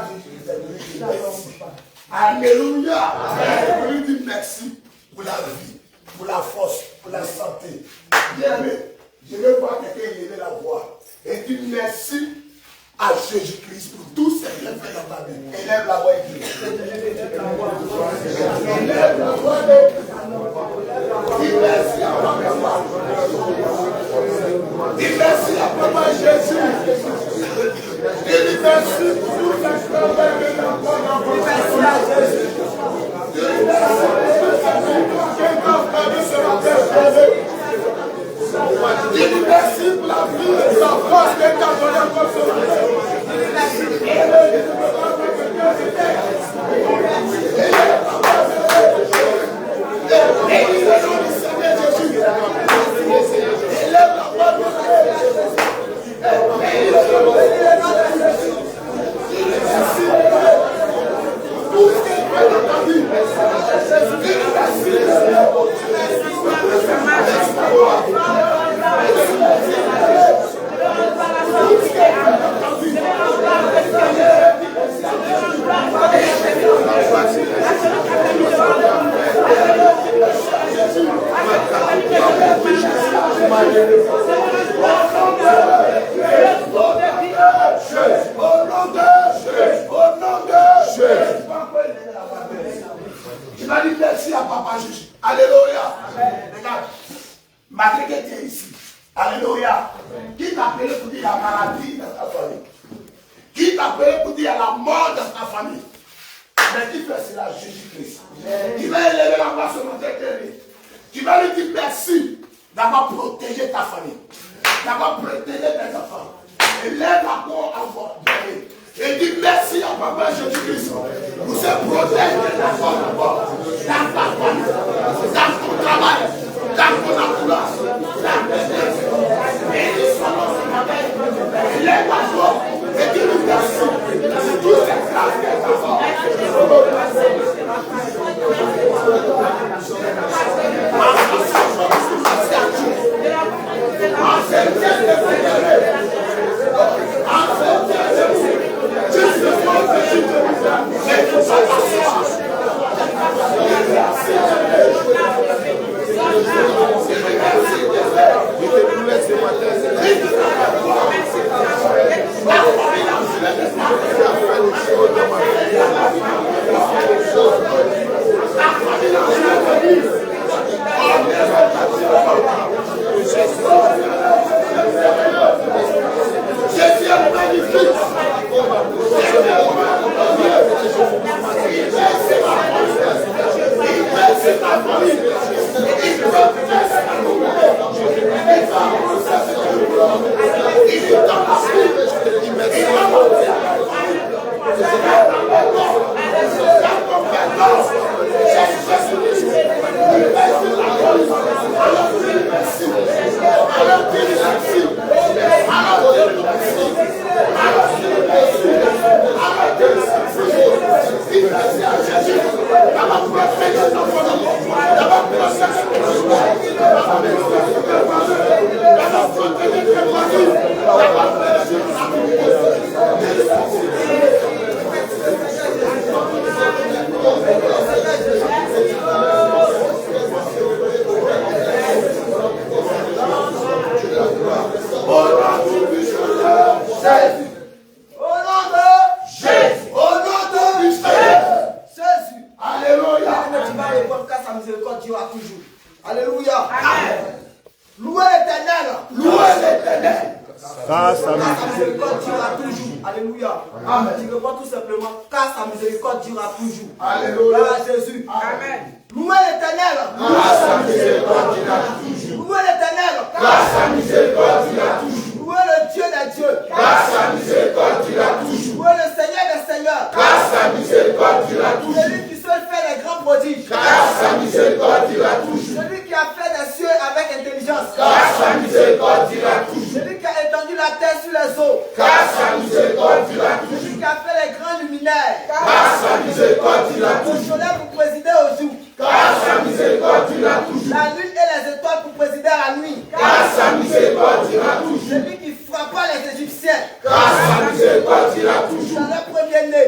Jésus-Christ. Alléluia. Je lui dis merci pour la vie, pour la force, pour la santé. Bien-aimé, je vais voir quelqu'un élever la voix et dire merci à Jésus-Christ pour tous ces bienfaits dans ta vie. Élève la voix et dis. Élève la voix et dis merci à papa. Dis merci à papa Jésus. Dis merci pour tous ces bienfaits dans ta vie. Merci à Jésus. Dis merci pour la vie et la force que tu as donnée pour ce matin. Élève la voix de Jésus. Tout ce qui est fait dans ta vie. Tu vas dire merci à papa Jésus. Alléluia. Regarde, malgré que tu es ici. Alléluia. Qui t'a appelé pour dire la maladie dans ta famille? Qui t'a appelé pour dire la mort dans ta famille? Mais qui fait cela? Jésus-Christ. Tu vas élever la voix ce matin. Tu vas lui dire merci d'avoir protégé ta famille, d'avoir protégé tes enfants. Élève la voix encore. Et dis merci à papa Jésus-Christ pour se protéger de ta famille, dans ta famille, dans ton travail, dans ton entourage, dans tes maisons. Et dis son nom ce matin. Élève la voix et dis-lui merci pour toutes ces grâces que tu as faites. Celui qui frappa les Égyptiens. Grâce à miséricorde, il a toujours. Dans le premier-né.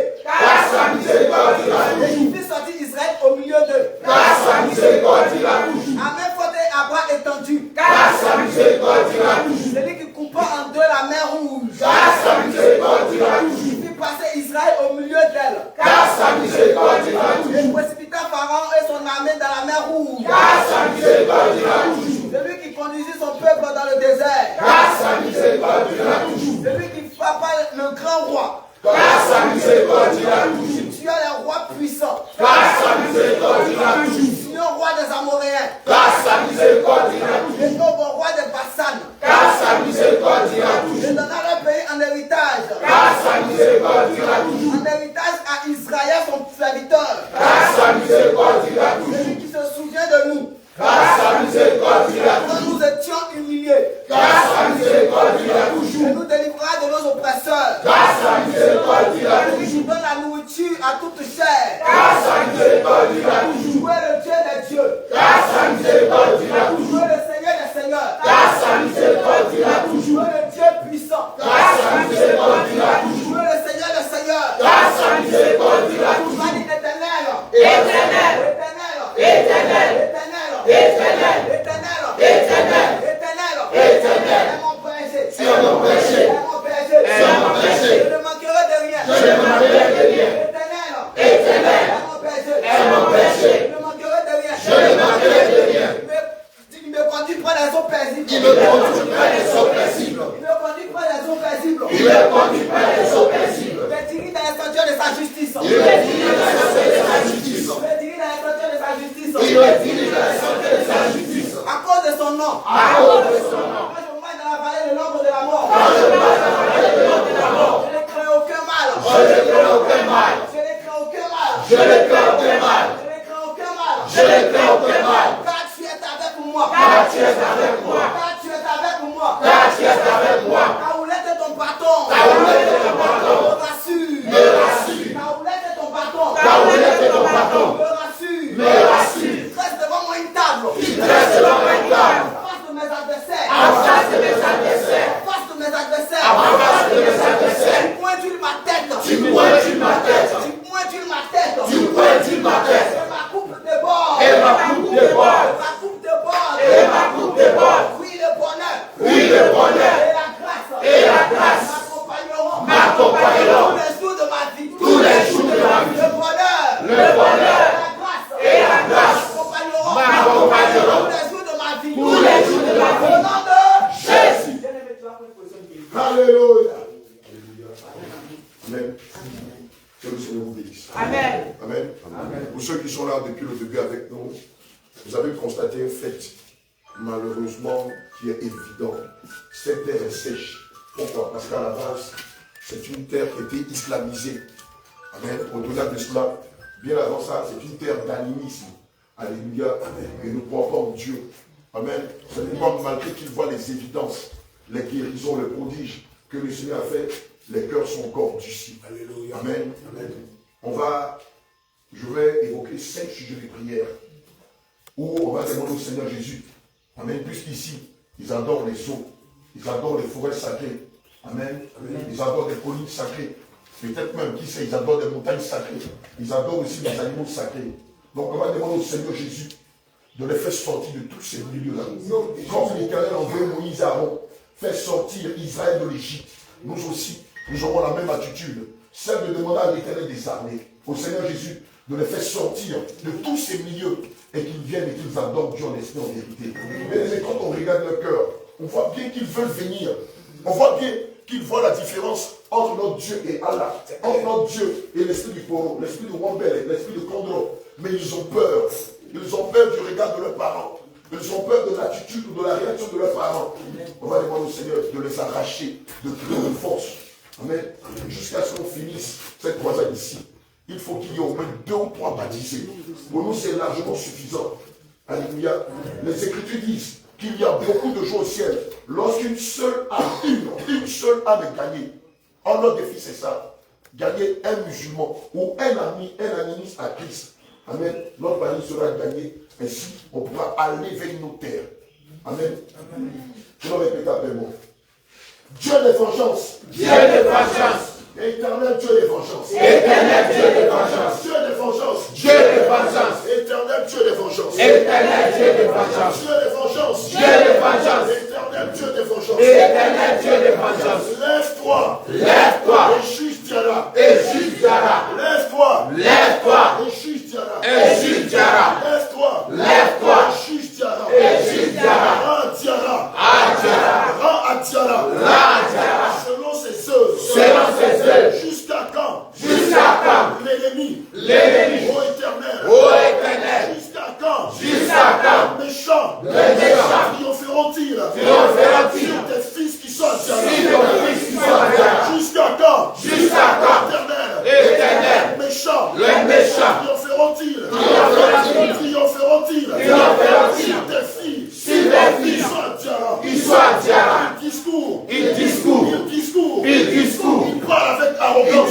au milieu d'elle. Car sa miséricorde dira toujours. Il précipita Pharaon et son armée dans la mer Rouge. Car sa miséricorde dira toujours. Celui qui conduisit son peuple dans le désert. Car sa miséricorde dira toujours. Celui qui frappa le grand roi. Car sa miséricorde dira toujours. Tu as les rois puissants. Car sa miséricorde dira toujours. Tu es le roi des Amoréens. Car sa miséricorde dira toujours. Et au roi des Bassan. Car sa miséricorde dira Je toujours. donnera le pays en héritage. Car sa miséricorde dira toujours. En héritage à Israël, son serviteur. Car sa miséricorde dira toujours. Celui qui se souvient de nous. Car sa miséricorde dira Quand toujours. nous étions humiliés. Car sa miséricorde dira Et toujours. nous délivrera de nos oppresseurs. Car sa miséricorde dira Celui qui toujours. donne la nourriture à toute chair. Car sa miséricorde dira toujours. Tu es le Dieu des dieux. Car sa miséricorde dira Tu toujours. es le Seigneur des seigneurs. Car sa miséricorde dira Tu toujours. es le Dieu puissant. Car sa miséricorde dira Tu toujours. es le Seigneur des seigneurs. Car sa miséricorde dira Tu toujours. vas dire éternel. Éternel. Éternel. Éternel. Éternel. Éternel. Éternel. Éternel. Éternel. Éternel. C'est mon berger. C'est mon berger. C'est mon berger. C'est mon berger. Je ne manquerai de rien. Je ne manquerai de rien. Éternel. Éternel. C'est mon berger. C'est mon berger. Je ne manquerai de rien. Je ne manquerai de rien. Il me conduit près des eaux paisibles. Il me conduit près des eaux paisibles. Il me conduit près des eaux paisibles. Il me conduit près des eaux paisibles. Il me dirige dans les sentiers de sa justice. Il me dirige dans les sentiers de sa justice. Il me dirige dans les sentiers de sa justice. Il me dirige dans les sentiers de sa justice. À cause de son nom. À cause de son nom. Quand je marche dans la vallée de l'ombre de la mort. Quand je passe dans la vallée de l'ombre de la mort. Je ne crains aucun mal. Je ne crains aucun mal. Je ne crains aucun mal. Je ne crains aucun mal. Je ne crains aucun mal. Je ne crains aucun mal. Car tu es avec moi. Car tu es avec moi. Car tu es avec moi. Car tu es avec moi. Ta houlette et ton bâton. Ta houlette et ton bâton. Me rassure. Me rassure. Ta houlette et ton bâton. Ta houlette et ton bâton. Me rassure. Me rassure. Reste devant moi une table. Reste devant moi une table. En face de mes adversaires. En face de mes adversaires. En face de mes adversaires. En face de mes adversaires. Tu pointules ma tête. Tu pointules ma tête. Tu pointules ma tête. Tu pointules ma tête. Et ma coupe déborde. Et ma coupe déborde. Ma coupe déborde. Et ma coupe déborde. Oui, le bonheur. Oui, le bonheur. Et la grâce. Et la grâce. M'accompagneront. M'accompagneront. Tous les jours de ma vie. Tous les jours de ma vie. Le bonheur. Le bonheur. Et la grâce. Et la grâce. M'accompagneront. M'accompagneront. Tous les jours de ma vie. Tous les jours de ma vie. Au nom de Jésus. Bien-aimé, tu vas prendre une position qui est- Alléluia. Amen. Que le Seigneur vous bénisse. Amen. Amen. Amen. Pour ceux qui sont là depuis le début avec nous, vous avez constaté un fait, malheureusement, qui est évident. Cette terre est sèche. Pourquoi? Parce qu'à la base, c'est une terre qui était islamisée. Amen. Au-delà de cela, bien avant ça, c'est une terre d'animisme. Alléluia. Amen. Et nous croyons en Dieu. Amen. C'est pourquoi, malgré qu'ils voient les évidences, les guérisons, les prodiges que le Seigneur a fait, les cœurs sont encore endurcis. Alléluia. Amen. Amen. Je vais évoquer 5 sujets de prière où on va demander au Seigneur Jésus. Amen. Puisqu'ici, ils adorent les eaux, ils adorent les forêts sacrées. Amen. Amen. Ils adorent des collines sacrées. Peut-être même, qui sait, ils adorent des montagnes sacrées. Ils adorent aussi les animaux sacrés. Donc on va demander au Seigneur Jésus de les faire sortir de tous ces milieux-là. Comme l'Éternel a envoyé Moïse à Aaron, faire sortir Israël de l'Égypte. Nous aussi, nous aurons la même attitude, celle de demander à l'Éternel des armées, au Seigneur Jésus, de les faire sortir de tous ces milieux et qu'ils viennent et qu'ils adorent Dieu en esprit, en vérité. Mais quand on regarde leur cœur, on voit bien qu'ils veulent venir. On voit bien qu'ils voient la différence entre notre Dieu et Allah, entre notre Dieu et l'esprit du Poro, l'esprit de Wambele, l'esprit de Kondro. Mais ils ont peur. Ils ont peur du regard de leurs parents. Ils ont peur de l'attitude ou de la réaction de leurs parents. On va demander au Seigneur de les arracher de toute de force. Amen. Jusqu'à ce qu'on finisse cette croisade ici. Il faut qu'il y ait au moins 2 ou 3 baptisés. Pour nous, c'est largement suffisant. Alléluia. Les Écritures disent qu'il y a beaucoup de choses au ciel. Lorsqu'une seule âme, une seule âme est gagnée. En notre défi, c'est ça. Gagner un musulman ou un ami, un animiste à Christ. Amen. Notre famille sera gagnée. Ainsi, on pourra aller vers nos terres. Amen. Je vais répéter après moi. Dieu de vengeance. Dieu de vengeance. Éternel Dieu de vengeance. Éternel Dieu de vengeance. Dieu de vengeance. Dieu de vengeance. Éternel Dieu de vengeance. Éternel Dieu de vengeance. Dieu de vengeance. Dieu de vengeance. Éternel Dieu de vengeance. Éternel Dieu de vengeance. Lève-toi. Lève-toi. Et juge Diara. Et juge Dara. l'ennemi, l'ennemi, ô Éternel, ô Éternel, jusqu'à quand, jusqu'à quand les méchants, triompheront-ils sur tes fils qui sont à jusqu'à quand, Éternel, les méchants, triompheront-ils sur tes fils qui sont à Diara, ils discours, ils parlent avec arrogance,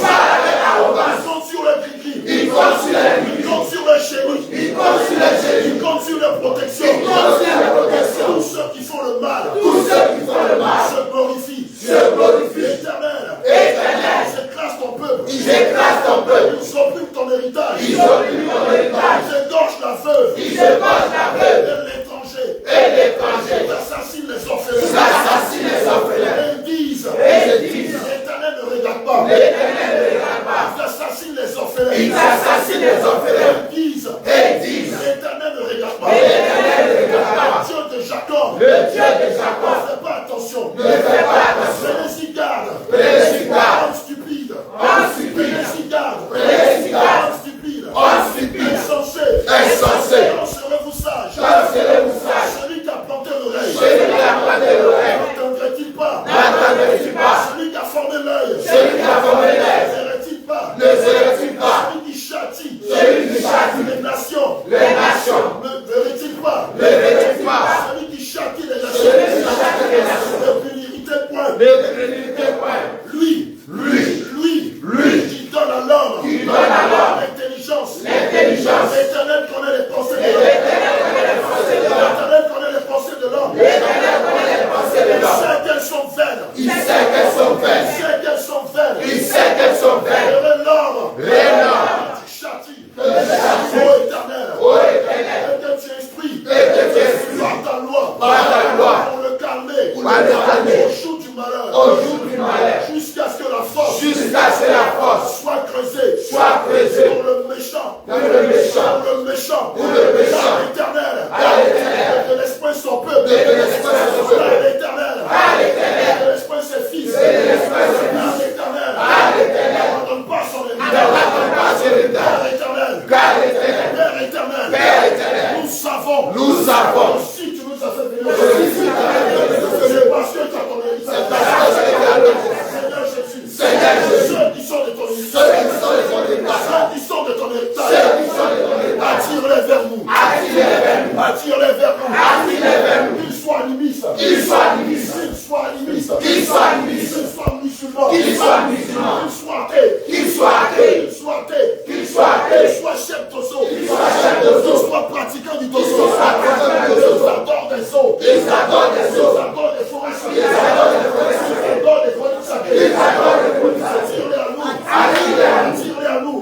ils comptent sur les gris-gris, ils comptent sur les chéris, ils comptent sur les protections, tous ceux qui font le mal, se glorifient, Éternel, j'écrase ton peuple, ils oppriment ton héritage, ils égorgent la veuve, et l'étranger, ils assassinent les orphelins, et ils disent, l'Éternel ne regarde pas, ils assassinent les orphelins, et ils disent, l'Éternel ne regarde pas, Dieu de Jacob, ne fais pas attention, prenez-y garde, homme stupide, prenez-y garde, homme stupide, insensé, quand serez-vous sage, celui qui a planté l'oreille, n'entendrait-il pas, celui qui a formé l'œil, ne verrait-il pas, celui qui châtie les nations, ne verrait-il pas, celui qui châtie les nations, ne pénirité point, lui, qui donne à l'homme l'intelligence, l'Éternel connaît les pensées de l'homme, l'Éternel connaît les pensées de l'homme, il sait qu'elles sont vaines, il sait qu'elles sont vaines, et l'homme qui châtie, ô Éternel, et que tu instruis par ta loi, pour le calmer, au jour du malheur, jusqu'à ce que la force soit creusée pour le méchant, Éternel, que l'esprit son peuple, l'Éternel, que l'esprit ses fils, l'Éternel, n'abandonne pas son ennemi, Père éternel, nous savons, si tu nous as fait venir, c'est parce que tu as ton héritage, Seigneur Jésus, ceux qui sont de ton héritage, attire-les vers nous, qu'ils soient animistes, qu'ils soient musulmans, qu'ils soient chefs d'osso, qu'ils soient pratiquants du dosso, ils adorent des eaux, ils adorent des forêts sacrées, ils adorent des forêts sacrées, attire-les à nous,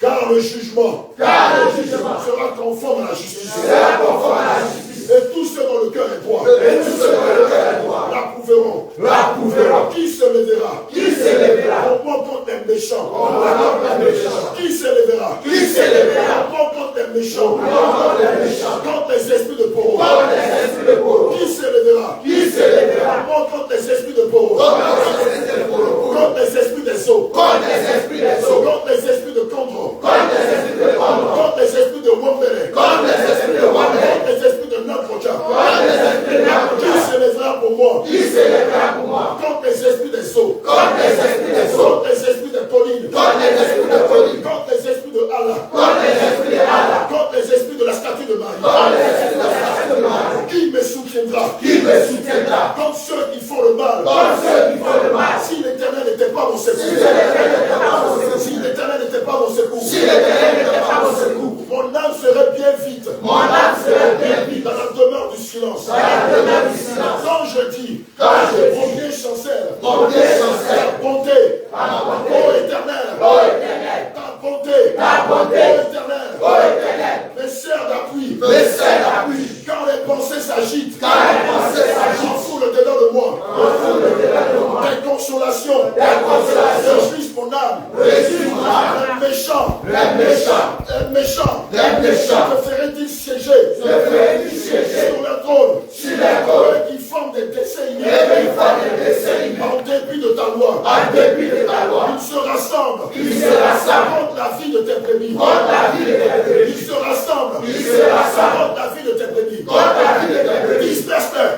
car le jugement sera conforme à la justice. Et tous ceux dont le cœur est droit l'approuveront. Qui se lèvera contre les méchants? Qui se lèvera contre les méchants? Contre les esprits de Poro? Qui se lèvera contre les esprits de Poro? Contre les esprits des eaux? Contre les esprits de Condro? Contre les esprits de Wombele? Contre les esprits de Naproja? Qui se lèvera pour moi? Contre les esprits des eaux? Contre les esprits de Pauline? Contre les esprits de Allah? Contre les esprits de la statue de Marie? Qui me soutiendra? Contre ceux qui font le mal? Si l'Éternel n'était pas mon secours, mon âme serait bien vite dans la demeure du silence. Quand je dis, mon bien chancelle, Ô Éternel, ta bonté, ô Éternel, mes serres d'appui, quand les pensées s'agitent, enfoule au-dedans de moi, tes consolations, réjouissent mon âme, les méchants, te ferait-il siéger sur le trône, eux qui forment des desseins inégaux, en dépit de ta loi, ils se rassemblent contre la vie de tes brebis, ils se rassemblent contre la vie de tes brebis, disperse-les,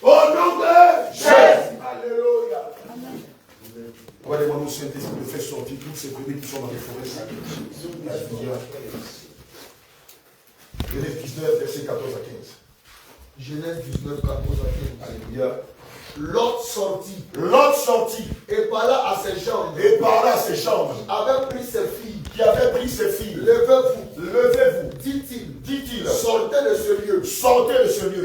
au nom de Jésus. Alléluia. Regardez-moi nous, Saint-Esprit, de faire sortir tous ces bébés qui sont dans les forêts sacrées. Genèse 19, versets 14 à 15. Genèse 19, 14 à 15. Alléluia. Lot sortit Lot sortit et parla à ses gens et parla à ses chambres qui avaient pris ses filles. qui avaient pris ses filles. Levez-vous, Levez-vous, dit-il, dit-il, sortez de ce lieu, sortez de ce lieu,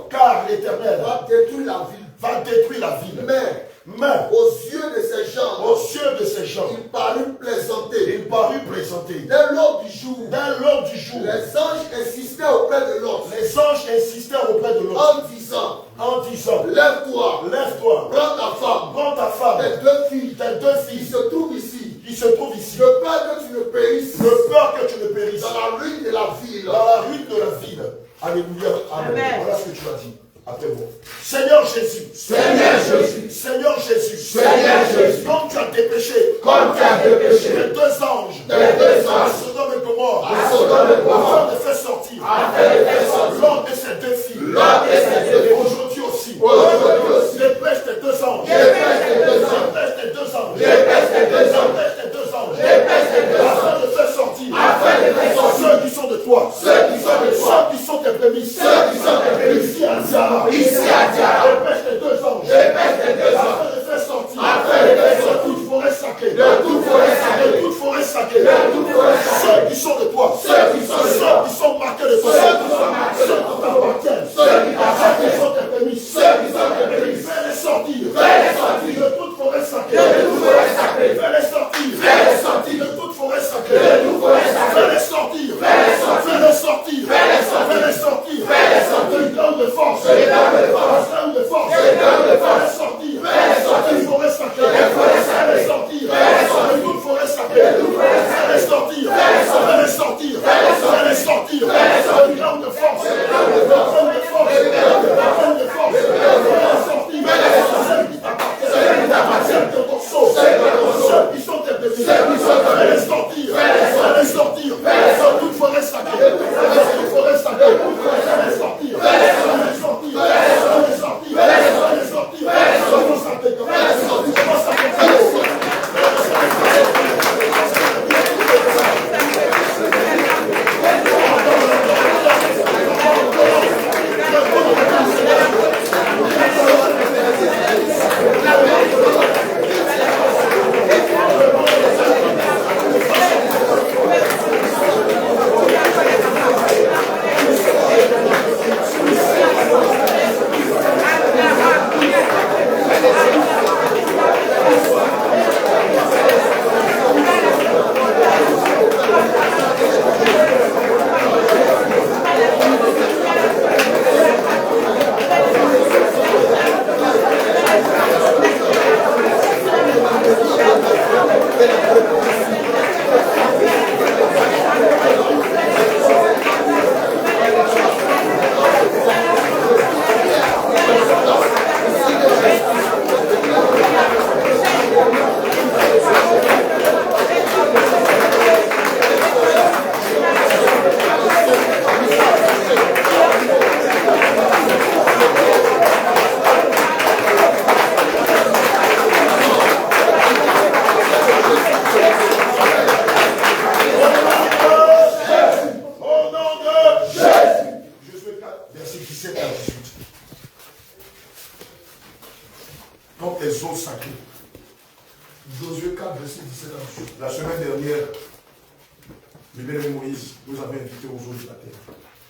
car l'Éternel va va détruire la ville. détruire la ville. Mais Aux yeux de ces gens, aux yeux de ces gens, il parut plaisanter. il parut présenter. Dès l'aube du jour, Dès l'aube du jour, les anges insistaient auprès de Lot les anges insistèrent auprès de l'autre en disant, lève-toi, prends ta femme, prends ta femme, tes deux filles tes deux qui filles se trouvent ici, qui se trouvent ici, de peur que tu ne périsses de peur que tu ne périsses dans la ruine de la ville. dans la ruine de la ville. Alléluia. Amen. Amen. Voilà ce que tu as dit. Après moi. Seigneur Jésus. Seigneur Jésus. Seigneur Jésus. Seigneur Jésus. Comme tu as dépêché. Comme tu as dépêché Les deux anges. à Sodome et Gomorrhe. Sodome et Gomorrhe. Afin de faire sortir. sortir L'un de ces deux filles. Aujourd'hui aussi. Dépêche tes deux anges. Dépêche tes deux anges. Afin de faire sortir. Ceux qui sont de toi. Ceux qui sont tes prémices. Ici à Diara. Dépêche tes deux anges. Afin de faire sortir. De toute forêt sacrée. Ceux qui sont de toi. Ceux qui sont marqués de toi. Ceux qui t'appartiennent. Ceux qui sont tes prémices. Fais-les sortir. De toute forêt sacrée. Fais-les sortir. De toute forêt sacrée. Fais-les sortir. De grande force. De force. Fais-les sortir. De toute forêt sacrée. Fais-les sortir. De toute forêt sacrée. Fais-les sortir. De grande force. Ceux qui sont tes bébés, fais-les sortir, de toute forêt sacrée, Le bien-aimé Moïse nous avait invités aux eaux du baptême.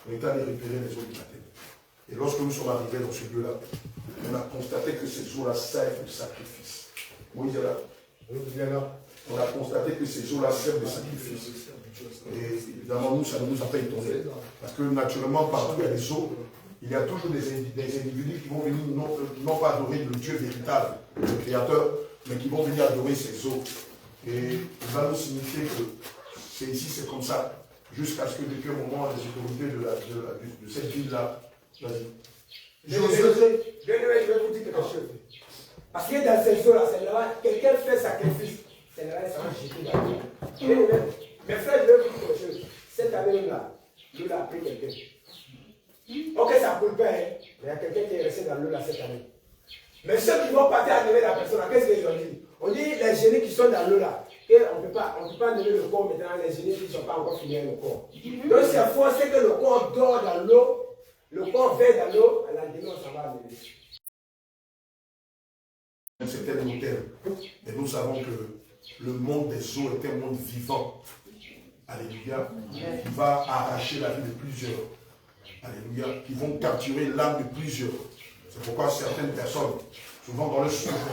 On est allé repérer les eaux du baptême. Et lorsque nous sommes arrivés dans ce lieu-là, on a constaté que ces eaux-là servent de sacrifice. Moïse est là. On a constaté que ces eaux-là servent de sacrifice. Et évidemment, nous, ça ne nous a pas étonnés. Parce que naturellement, partout il y a des eaux, il y a toujours des individus qui vont venir non pas adorer le Dieu véritable, le Créateur, mais qui vont venir adorer ces eaux. Et il va nous signifier que c'est ici, c'est comme ça, jusqu'à ce que depuis un moment, les autorités de cette ville-là, vas-y. Je vais vous dire quelque chose. Parce que dans ces eaux-là, c'est là, quelqu'un fait sacrifice, c'est là, ça va jeter dans l'eau. Mes frères, je vais vous dire quelque chose. Cette année-là, l'eau a pris quelqu'un. Ok, ça ne coule pas, hein. Mais il y a quelqu'un qui est resté dans l'eau là cette année. Mais ceux qui vont partir enlever la personne, qu'est-ce qu'ils ont dit? On dit les génies qui sont dans l'eau là, et on ne peut pas enlever le corps maintenant, les génies qui ne sont pas encore finis avec le corps. Donc c'est faux, c'est que le corps dort dans l'eau, le corps va dans l'eau, à la demi on s'en va enlever. C'était le hôtel. Et nous savons que le monde des eaux est un monde vivant. Alléluia. Qui va arracher la vie de plusieurs. Alléluia. Qui vont capturer l'âme de plusieurs. C'est pourquoi certaines personnes, souvent dans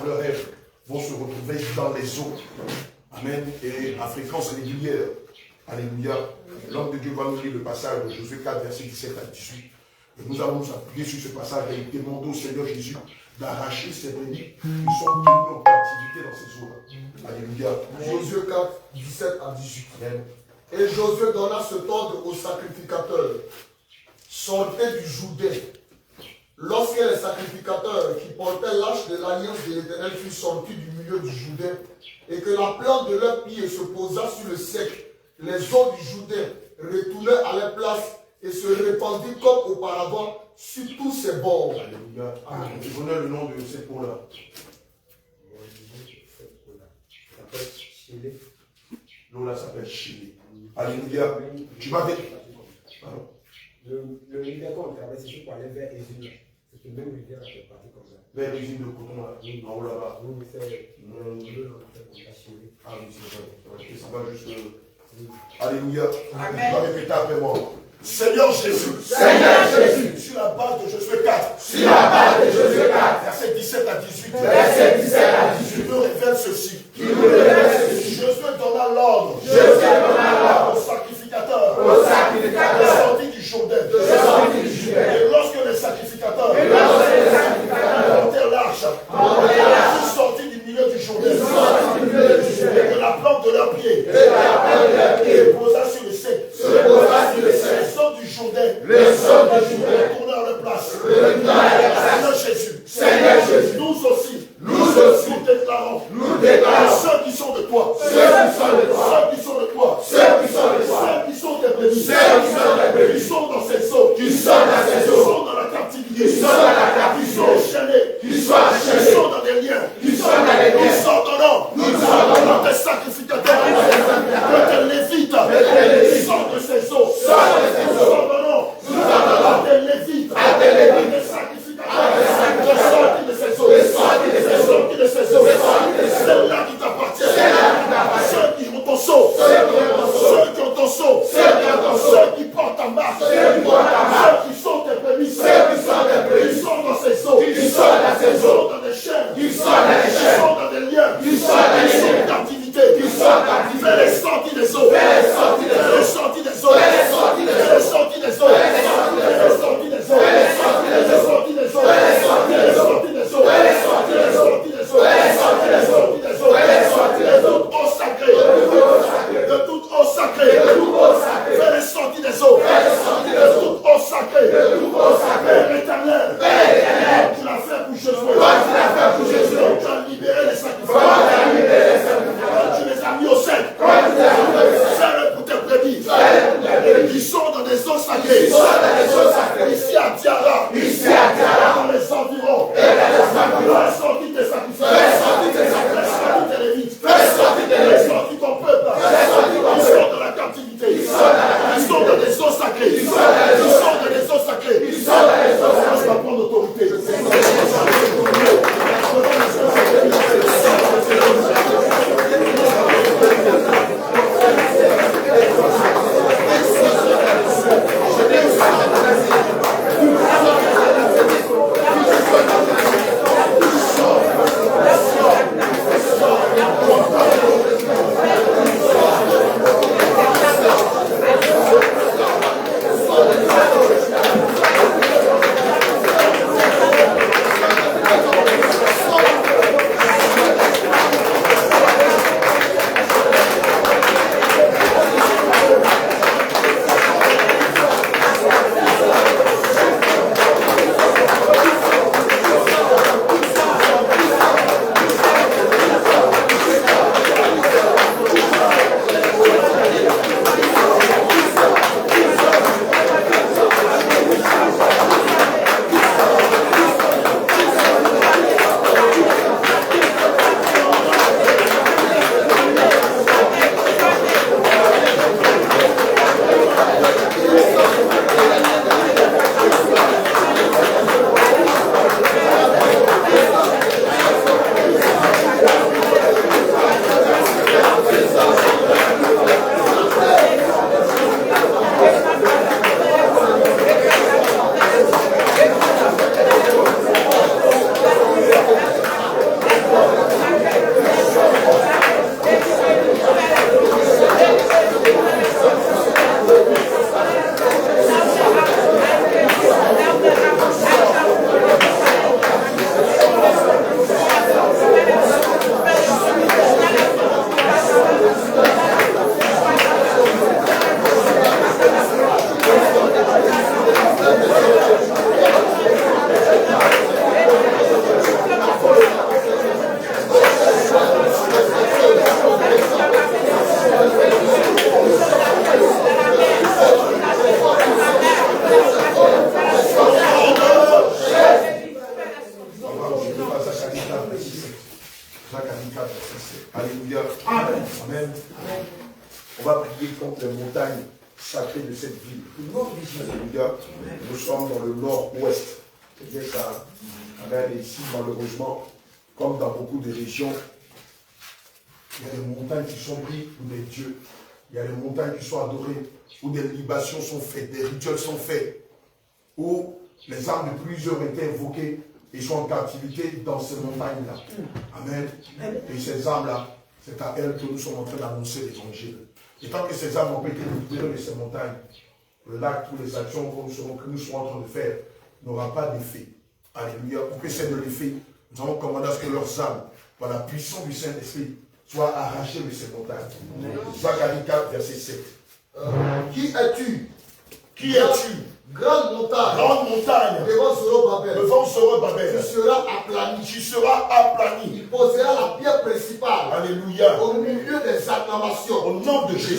leur rêve, vont se retrouver dans les eaux. Amen. Et à fréquence régulière. Alléluia. L'homme de Dieu va nous lire le passage de Josué 4, verset 17 à 18. Et nous allons nous appuyer sur ce passage et demander au Seigneur Jésus d'arracher ces brebis qui sont tenues en captivité dans ces eaux-là. Alléluia. Josué 4, 17 à 18. Amen. Et Josué donna cet ordre aux sacrificateurs. Sortez du Jourdain. Lorsque les sacrificateurs qui portaient l'arche de l'alliance de l'Éternel furent sortis du milieu du Jourdain, et que la plante de leurs pieds se posa sur le sec, les eaux du Jourdain retournèrent à leur place et se répandirent comme auparavant sur tous ses bords. Alléluia. Je connais le nom de cette eau-là. L'eau-là s'appelle Chili. Alléluia. Tu vas dire. Pardon. Le rivière qu'on traverse ici pour aller vers Égypte, c'est une même rivière qui est partie comme ça. Vers l'usine de coton là. En haut là-bas. Nous, c'est le Chili. Ah oui, c'est vrai. Ça va juste. Alléluia. Tu vas répéter après moi. Seigneur Jésus. Seigneur Jésus. Sur la base de Josué 4. Sur la base de Josué 4. Verset 17 à 18. Verset 17 à 18. Tu me révèles ceci. Qui nous révèle ceci. Josué donna l'ordre. Josué donna l'ordre. Aux sacrificateurs. Aux sacrificateurs. De sortir du Jourdain. De sortir du Jourdain. Et lorsque les sacrificateurs. Portèrent l'arche. Ils sortis du milieu du Jourdain. Et que la plante de leurs pieds. Posa sur le sec. Les eaux du Jourdain. Retournèrent à leur place. Seigneur Jésus. Seigneur Jésus. Nous aussi. Nous déclarons. Ceux qui sont de toi. Ceux qui sont de toi. Ceux qui sont des brebis. Qui sont dans ces eaux. Qui sont dans la captivité. Qui sont enchaînés. Qui sont dans des liens. Nous ordonnons tes sacrificateurs, tes lévites, sortent de ces eaux. Nous ordonnons tes lévites, tes sacrificateurs, de ces eaux. C'est là qui t'appartient. Ceux qui ont ton sceau, ceux qui ont ton sceau, ceux qui portent ta marque, ceux qui sont tes prémices, qui sont dans ces eaux, qui sont dans des chaînes, qui sont dans des liens, qui sont en captivité, fais les sorties des eaux, fais les sorties des eaux, fais les sorties des eaux, fais les sorties des eaux, fais les sorties des eaux, fais les sorties des eaux, fais les sorties des eaux, fais les sorties des eaux, fais les sorties des eaux, de toute eau sacrée, de toute eau sacrée, fais les sorties des eaux, de toute eau sacrée, Père éternel, tu l'as fait pour Jésus, tu as libéré les sacrifices, tu les as mis au sec, fais-le pour tes brebis, qui sont dans des eaux sacrées, ici à Diara, dans les environs, fais sortir tes sacrifices, fais sortir tes lévites, fais sortir ton peuple, ils sont dans la captivité, ils sont dans des eaux sacrées, ils sont dans des eaux sacrées, je vais prendre l'autorité. prier contre les montagnes sacrées de cette ville. Alléluia. Nous sommes dans le nord-ouest. C'est bien ça. Amen. Et ici, malheureusement, comme dans beaucoup de régions, il y a des montagnes qui sont prises pour des dieux. Il y a des montagnes qui sont adorées, où des libations sont faites, des rituels sont faits, où les armes de plusieurs ont été invoquées et sont en captivité dans ces montagnes-là. Amen. Et ces armes-là, c'est à elles que nous sommes en train d'annoncer l'évangile. Et tant que ces armes n'ont pas été libérées de ces montagnes, le lac, toutes les actions que nous sommes en train de faire n'aura pas d'effet. Alléluia. Pour que c'est de l'effet, nous avons commandé à ce que leurs âmes, par la puissance du Saint-Esprit, soient arrachées de ces montagnes. Zacharie 4, verset 7. Qui es-tu? Qui es-tu? Grande montagne. Grande montagne. Devant Zorobabel. Devant Zorobabel. Tu seras aplani. Tu seras aplani. Il posera la pierre principale. Alléluia. Au milieu des acclamations. Au nom de Jésus.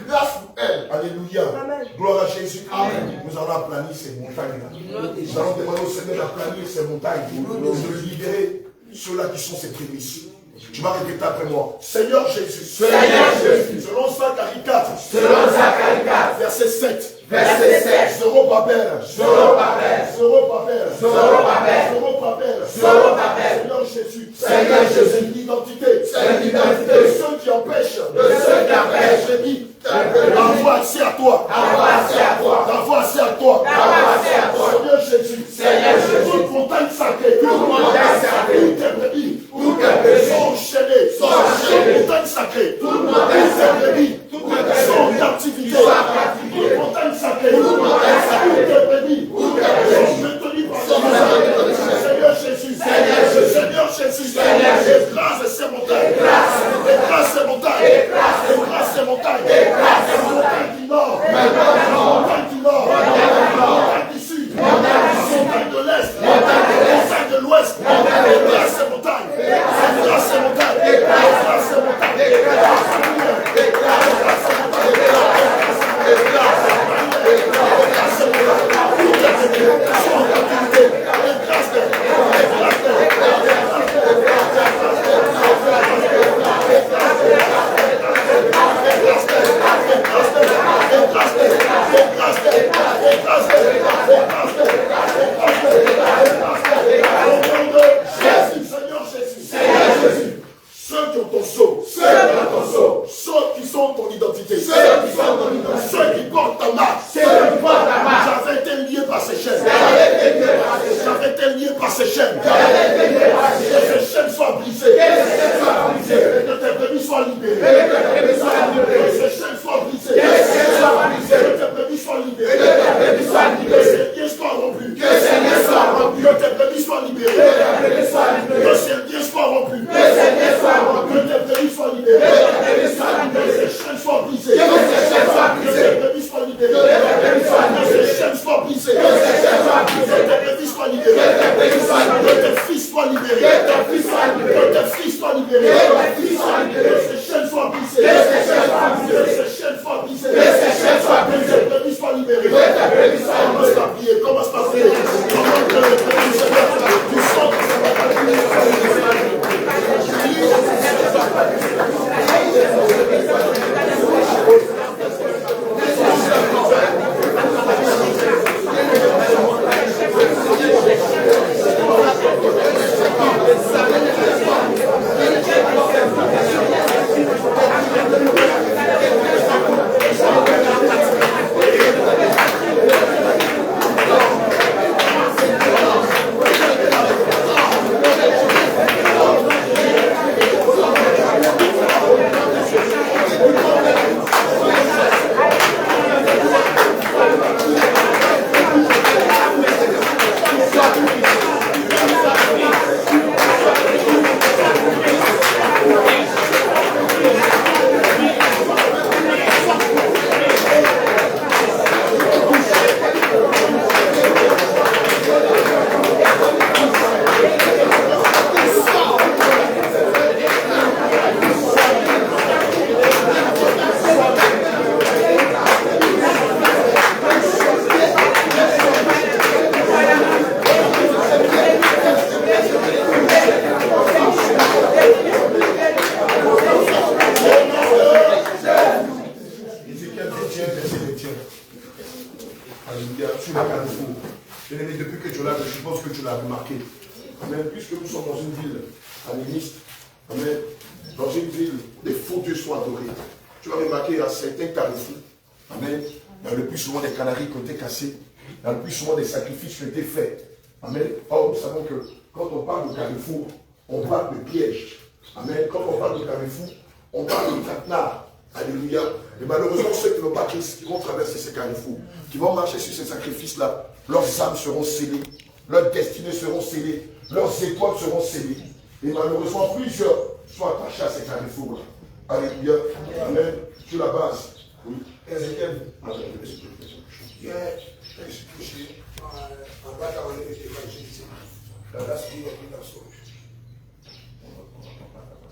Grâce pour elle. Alléluia. Amen. Gloire à Jésus. Amen. Nous allons aplanir ces montagnes-là. Nous allons demander au Seigneur d'aplanir ces montagnes. De libérer ceux-là qui sont ses prémices. Tu vas répéter après moi. Seigneur Jésus. Seigneur Jésus. Selon Zacharie 4. Selon Zacharie 4. Verset 7. Verset 7. Zorobabel. Zorobabel. Zorobabel. Zorobabel. Zorobabel. Zorobabel. Seigneur Jésus. Seigneur Jésus. C'est l'identité. C'est l'identité. De ceux qui empêchent. De ceux qui empêchent. J'ai dit. D'avoir accès à toi. D'avoir accès à toi. D'avoir accès à toi. D'avoir accès à toi. Seigneur Jésus. Seigneur Jésus. Toute montagne sacrée. Toute montagne sacrée. Toutes tes brebis. Toutes tes brebis. Sont enchaînées. Sont enchaînées. Toute montagne sacrée. Toute montagne Toutes tes brebis. Toutes tes brebis. Sont en captivité. Sont en captivité. Toute montagne sacrée. Toute montagne sacrée. Toutes tes brebis. Toutes tes brebis. Sont maintenues par Sont maintenues par le Seigneur Jésus. Seigneur Jésus. Seigneur Jésus. Seigneur Jésus. Écrase ces montagnes. Écrase. Écrase ces montagnes. Écrase. Écrase ces montagnes. Écrase. Montagne du nord. Montagne du nord. Montagne du nord. Montagne du sud. Montagne de l'est. Montagne de l'ouest. Écrase ces montagnes. Écrase ces montagnes. Écrase ces montagnes. Écrase ces montagnes. Écrase ces montagnes. Écrase ces Seigneur Jésus. Ceux qui ont ton sceau. Ceux qui sont ton identité. Ceux qui portent ta marque. J'avais été lié par ces chaînes. J'avais été lié par ces chaînes. Que ces chaînes soient brisées. Et que tes brebis soient libérées. Que ces chaînes soient brisées. Que tes brebis soient libérées. Que ces liens soient rompus. Que tes brebis soient libérées. Que ces liens soient rompus. Que tes brebis soient libérées. Que ces chaînes soient brisées. Que tes brebis soient libérées. Que ces chaînes soient brisées. Que tes brebis soient libérées. Que tes fils soient libérés. Que tes fils soient libérés. Que ces chaînes soient brisées. Que ces chaînes soient brisées. Que tes brebis soient libérées. Commence à prier. Commence à prier. Tu sens que ça va Alléluia, sur les carrefours. Bien-aimé, depuis que tu es là, je suppose que tu l'as remarqué. Amen. Puisque nous sommes dans une ville animiste, amen, dans une ville où des faux dieux sont adorés. Tu vas remarquer à certains carrefours, amen, il y a le plus souvent des canaries qui ont été cassés, il y a le plus souvent des sacrifices qui ont été faits. Amen. Or, nous savons que quand on parle de carrefour, on parle de piège. Amen. Quand on parle de carrefour, on parle de traquenard. Alléluia. Et malheureusement, ceux qui n'ont pas Christ, qui vont traverser ces carrefours, qui vont marcher sur ces sacrifices-là, leurs âmes seront scellées, leurs destinées seront scellées, leurs étoiles seront scellées. Et malheureusement, plusieurs sont attachés à ces carrefours-là. Alléluia. Amen. Sur la base. Oui. Ézéchiel. Hier, je suis couché en bas dans l'évangélisme. Dans la suite de la sauce.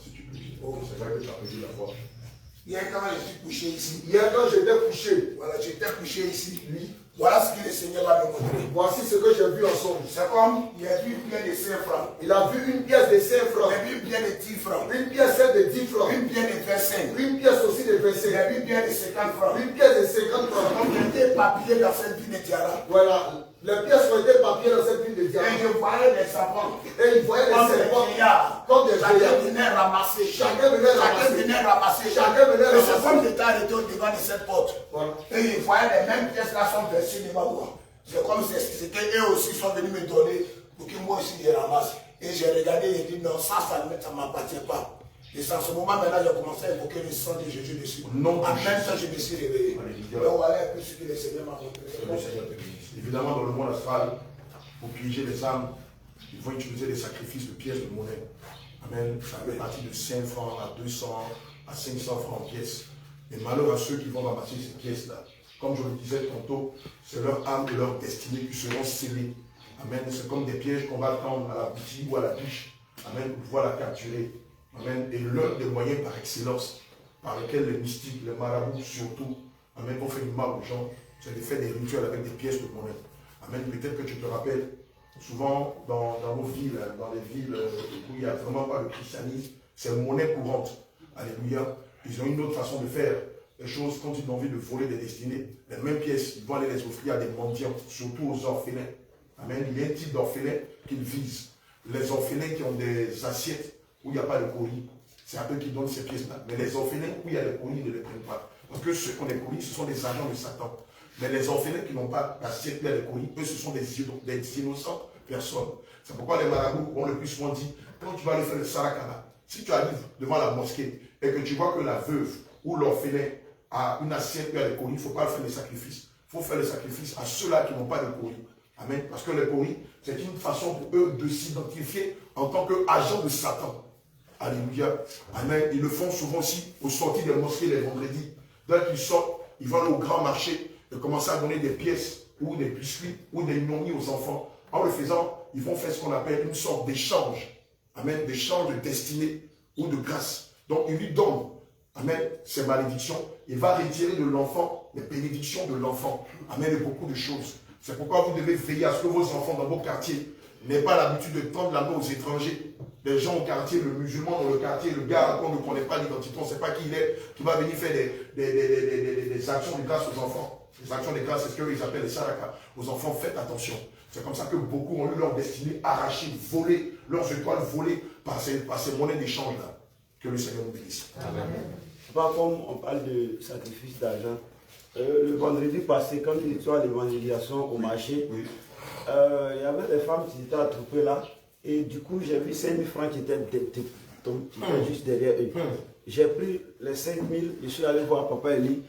Si tu peux, c'est vrai que tu as perdu la voix. Hier, quand je suis couché ici, Hier, quand j'étais couché, voilà, j'étais couché ici. oui, Voilà ce que le Seigneur va me montrer. voici ce que j'ai vu en songe. C'est comme il a vu une pièce de 5 francs, Il a vu une pièce de 5 francs, il a vu une pièce de 10 francs, une pièce de 10 francs, une pièce de 25, une pièce aussi de il a 25, vu une pièce de 50 francs. une pièce de 50 francs. Donc j'étais papillé dans cette ville de Tiara. Voilà, les pièces ont été papier dans cette ville de Et diamant. je voyais des serpents. Et il voyait Comme les des serpents vieillards. comme des Chacun vieillards. venait ramasser. Chacun venait ramasser. venait ramasser. Chacun venait Et c'est ramasser. comme j'étais arrêté au devant de cette porte. Voilà. Et ils voyaient les mêmes pièces là sont versées devant moi. C'est comme si c'était eux aussi sont venus me donner pour que moi aussi je ramasse. Et j'ai regardé et j'ai dit non, ça ne m'appartient pas. Et c'est en ce moment maintenant j'ai commencé à évoquer le sang de Jésus dessus. Non, en même temps je me suis réveillé. Alléluia. Donc voilà un peu ce que le Seigneur m'a montré. Que le Seigneur te bénisse. Évidemment, dans le monde astral, pour piéger les âmes, ils vont utiliser des sacrifices de pièces de monnaie. Amen. Ça fait partie de 5 francs à 200 à 500 francs en pièces. Et malheur à ceux qui vont ramasser ces pièces-là. Comme je le disais tantôt, c'est leur âme et leur destinée qui seront scellées. Amen. C'est comme des pièges qu'on va tendre à la boutique ou à la biche. Amen. Pour pouvoir la capturer. Amen. Et l'un des moyens par excellence par lesquels les mystiques, les marabouts surtout, amen, vont faire du mal aux gens, c'est de faire des rituels avec des pièces de monnaie. Amen. Peut-être que tu te rappelles, souvent dans nos villes, dans les villes où il n'y a vraiment pas de christianisme, c'est monnaie courante. Alléluia. Ils ont une autre façon de faire les choses quand ils ont envie de voler des destinées. Les mêmes pièces, ils vont aller les offrir à des mendiants, surtout aux orphelins. Amen. Il y a un type d'orphelins qu'ils visent. Les orphelins qui ont des assiettes où il n'y a pas de colis, c'est à eux qui donnent ces pièces-là. Mais les orphelins où il y a des colis, ne les prennent pas. Parce que ceux qui ont des colis, ce sont des agents de Satan. Mais les orphelins qui n'ont pas d'assiette et des colis, eux, ce sont des innocentes personnes. C'est pourquoi les marabouts ont le plus souvent dit, quand tu vas aller faire le sarakana, si tu arrives devant la mosquée et que tu vois que la veuve ou l'orphelin a une assiette et des colis, il ne faut pas faire les sacrifices. Il faut faire les sacrifices à ceux-là qui n'ont pas de colis. Amen. Parce que les colis, c'est une façon pour eux de s'identifier en tant qu'agents de Satan. Alléluia. Amen. Ils le font souvent aussi aux sorties des mosquées les vendredis. Dès qu'ils sortent, ils vont aller au grand marché et commencer à donner des pièces ou des biscuits ou des nourris aux enfants. En le faisant, ils vont faire ce qu'on appelle une sorte d'échange. Amen. D'échange de destinée ou de grâce. Donc, ils lui donnent, amen, ces malédictions. Il va retirer de l'enfant les bénédictions de l'enfant. Amen. Et beaucoup de choses. C'est pourquoi vous devez veiller à ce que vos enfants dans vos quartiers n'aient pas l'habitude de tendre la main aux étrangers. Les gens au quartier, le musulman dans le quartier, le gars qu'on ne connaît pas l'identité, on ne sait pas qui il est, qui va venir faire des actions de grâce aux enfants. Les actions de grâce, c'est ce qu'ils appellent les saraka. Aux enfants, faites attention. C'est comme ça que beaucoup ont eu leur destinée arrachée, volée, leurs étoiles volées par ces monnaies d'échange-là. Que le Seigneur nous bénisse. Amen. Pas comme on parle de sacrifice d'argent. Le vendredi passé, quand il était à l'évangélisation au marché, Oui. il y avait des femmes qui étaient attroupées là. Et du coup, j'ai vu 5 000 francs qui étaient juste derrière eux. J'ai pris les 5 000, je suis allé voir Papa Eli.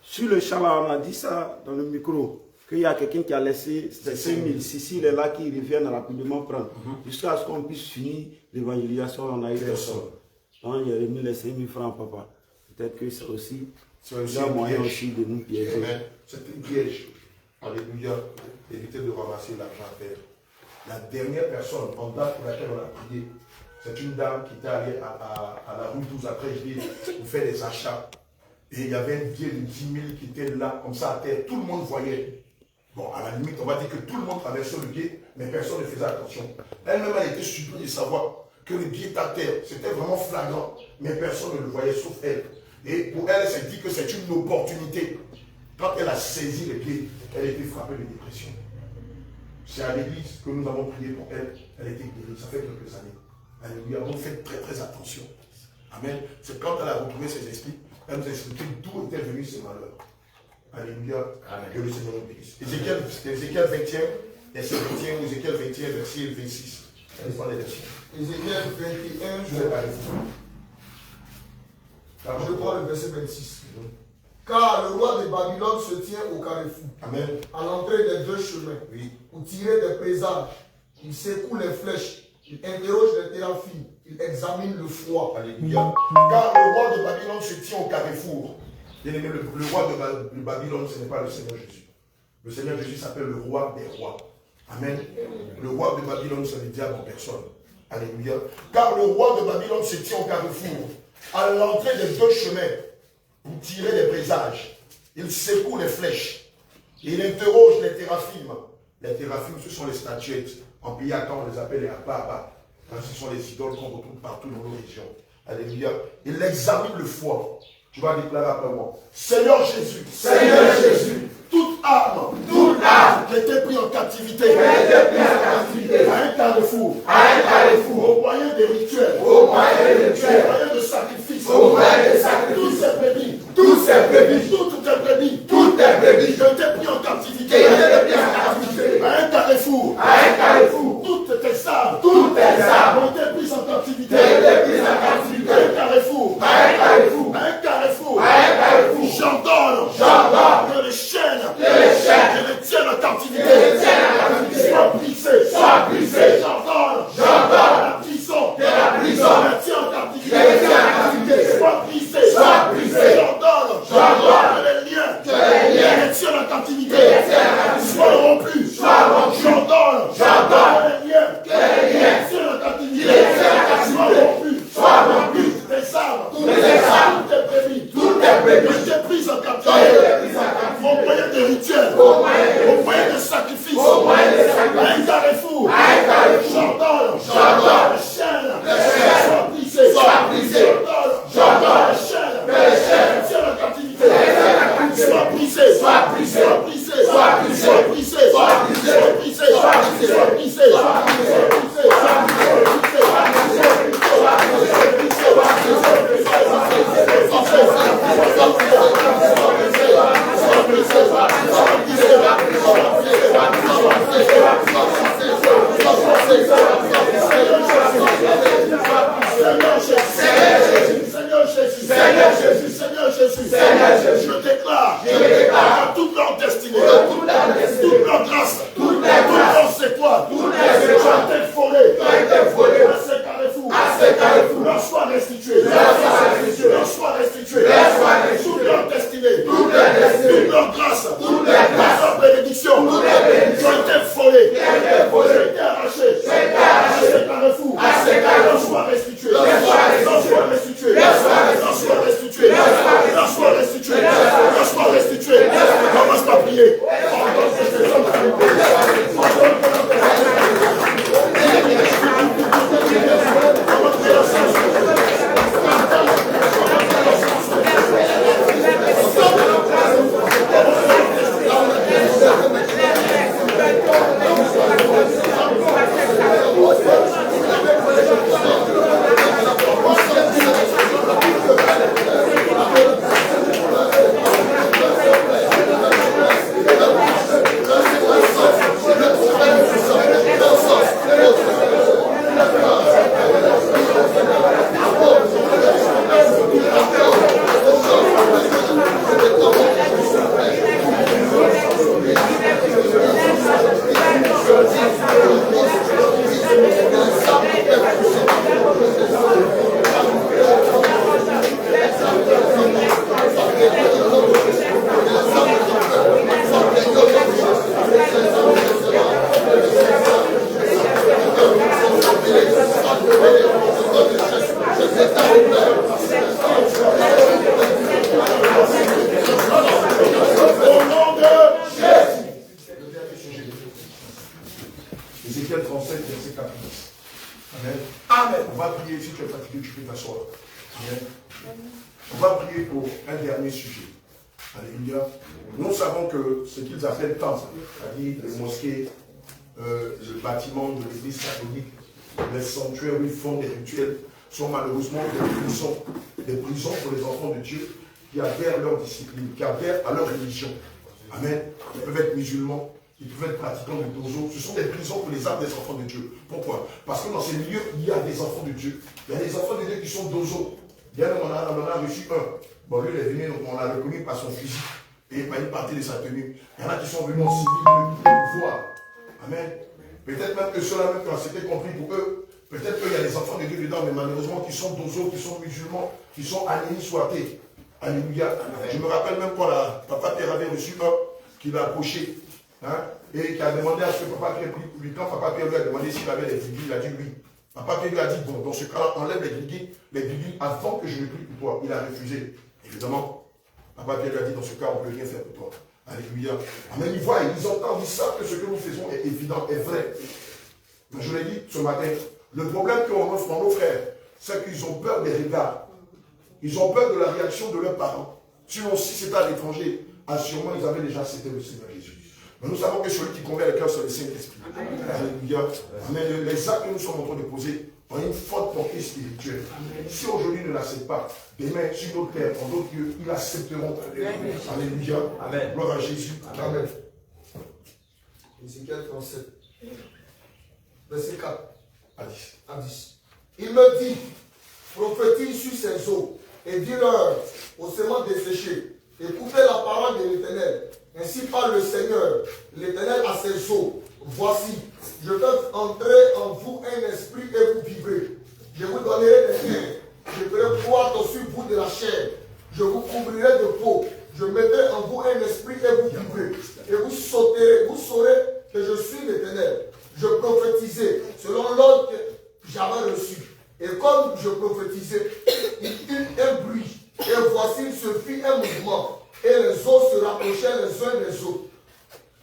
Sur le champ là, on a dit ça dans le micro, qu'il y a quelqu'un qui a laissé ces 5 000. Si il est là, qu'il revienne rapidement prendre. Jusqu'à ce qu'on puisse finir l'évangélisation, on a eu personne. Donc, il a remis les 5 000 francs, Papa. Peut-être que c'est aussi un moyen aussi de nous piéger. C'est un piège. Alléluia. Évitez de ramasser l'argent à terre. La dernière personne en date pour laquelle on a prié, c'est une dame qui était allée à la rue 12 après Juillet pour faire des achats. Et il y avait un billet de 10 000 qui était là, comme ça à terre. Tout le monde voyait. Bon, à la limite, on va dire que tout le monde traversait le billet, mais personne ne faisait attention. Elle-même, elle était surprise de savoir que le billet était à terre. C'était vraiment flagrant, mais personne ne le voyait sauf elle. Et pour elle, elle s'est dit que c'est une opportunité. Quand elle a saisi les pieds, elle était frappée de dépression. C'est à l'église que nous avons prié pour elle. Elle était guérie. Ça fait quelques années. Alléluia. Donc faites très très attention. Amen. C'est quand elle a retrouvé ses esprits, elle nous a expliqué d'où étaient venus ces malheurs. Alléluia. Amen. Que le Seigneur nous bénisse. Ézéchiel 21, verset 21 ou Ézéchiel 21, verset 26. Elle pas les versions. Ézéchiel 21, Je vais parler. je prends le verset 26. Car le roi de Babylone se tient au carrefour, Amen. à l'entrée des deux chemins, Oui. pour tirer des présages. Il secoue les flèches, il interroge les théraphines, il examine le froid. Alléluia. Car le roi de Babylone se tient au carrefour. Bien aimé, le roi de Babylone, ce n'est pas le Seigneur Jésus. Le Seigneur Jésus s'appelle le roi des rois. Amen. Le roi de Babylone, c'est le diable en personne. Alléluia. Car le roi de Babylone se tient au carrefour, à l'entrée des deux chemins, pour tirer les présages. Il secoue les flèches. Il interroge les théraphim. Les théraphim, ce sont les statuettes. En Piyaka, on les appelle les Ababa. Ce sont les idoles qu'on retrouve partout dans nos régions. Alléluia. Il examine le foie. Tu vas déclarer après moi. Seigneur Jésus. Seigneur Jésus, Toute arme. toute arme Qui était prise en captivité. qui a été prise en captivité À un carrefour. à un carrefour, Au moyen des rituels. au moyen de Au rituels, moyen de sacrifices. au moyen de Tous sacrifices, ces brebis. tous ces brebis, Toutes tes brebis. toutes les brebis Qui étaient pris en qui captivité. ont été prises en captivité À un carrefour. à un carrefour, Toutes tes armes. toutes les armes Ont été prises en captivité. qui ont été prises en captivité À un carrefour. à un carrefour, À un carrefour. à un carrefour, J'ordonne que les chaînes je les tienne en captivité. Soient brisées. soient brisées. J'ordonne la prison. la prison Je les tiens en captivité. les tienne en captivité. Soient brisées. Soient brisées. J'ordonne que les liens je les tienne en captivité. Soient rompus. J'ordonne que les liens je les tienne en captivité. Soient rompus. Les armes. Toutes les brebis. J'étais prise en captivité. Au moyen des rituels. Au moyen des sacrifices. À un carrefour. J'ordonne. Les chaînes. Soient brisées. J'ordonne. Les chaînes. Je tiens la captivité. Soient brisées. Soient brisées. Soient brisées. Soient brisées. Soient brisées. Soient brisées. Soient brisées. Soient brisées. Seigneur Jésus, je déclare à toute leur destinée, toute leur grâce, toute leurs étoiles, ont été volées à ces carrefours, leur soit restitué, toute leur destinée, toute leur grâce, toute leur bénédiction, ont été volées, ont été arrachées à ces carrefours, leur soit restitué, leur soit restitué, leur soit restitué. Commence à prier. Ézéchiel 37, verset 4. Amen. Amen. On va prier. Si tu es fatigué, tu peux t'asseoir. Amen. On va prier pour un dernier sujet. Alléluia. Nous savons que ce qu'ils appellent temple, c'est-à-dire les mosquées, le bâtiment de l'église catholique, les sanctuaires où ils font des rituels, sont malheureusement des prisons pour les enfants de Dieu qui adhèrent à leur discipline, qui adhèrent à leur religion. Amen. Ils peuvent être musulmans, ils peuvent être pratiquants de dozo. Ce sont des prisons pour les âmes des enfants de Dieu. Pourquoi? Parce que dans ces milieux, il y a des enfants de Dieu. Il y a des enfants de Dieu qui sont dozo. Bien, on en a reçu un. Bon, lui, il est venu, donc on l'a reconnu par son fusil et par une partie de sa tenue. Il y en a qui sont venus en civil, le voir. Amen. Peut-être même que ceux-là, même quand c'était compris pour eux, peut-être qu'il y a des enfants de Dieu dedans, mais malheureusement qui sont dozo, qui sont musulmans, qui sont anémis ou athées. Alléluia. Je me rappelle même quand Papa Pierre avait reçu un qui l'a approché, hein, et qui a demandé à ce que Papa Pierre prie pour lui. Quand Papa Pierre lui a demandé s'il avait des guigues, il a dit oui. Papa Pierre lui a dit, bon, dans ce cas-là, enlève les guigues avant que je ne prie pour toi. Il a refusé. Évidemment, Papa Pierre lui a dit, dans ce cas, on ne peut rien faire pour toi. Alléluia. Amen. Ils voient, ils entendent, ils savent que ce que nous faisons est évident, est vrai. Mais je l'ai dit ce matin, le problème qu'on offre à nos frères, c'est qu'ils ont peur des regards. Ils ont peur de la réaction de leurs parents. Sinon, si c'était à l'étranger, assurément, ils avaient déjà accepté le Seigneur Jésus. Mais nous savons que celui qui convainc le cœur, c'est le Saint-Esprit. Alléluia. Mais les actes que nous sommes en train de poser ont une forte portée spirituelle. Si aujourd'hui ne l'acceptent pas, demain, sur notre terre, en d'autres lieux, ils l'accepteront. Alléluia. Amen. Gloire à Jésus. Amen. Ézéchiel 37, verset 4 à 10. Il me dit, prophétise sur ces eaux et dis-leur aux semences desséchées, écoutez la parole de l'Éternel. Ainsi parle le Seigneur, l'Éternel à ses eaux. Voici, je vais entrer en vous un esprit et vous vivrez. Je vous donnerai des mains. Je ferai croître sur vous de la chair. Je vous couvrirai de peau. Je mettrai en vous un esprit et vous vivrez. Et vous sauterez, vous saurez que je suis l'Éternel. Je prophétisais selon l'ordre que j'avais reçu. Et comme je prophétisais, il eut un bruit. Et voici, il se fit un mouvement. Et les eaux se rapprochaient les uns des autres.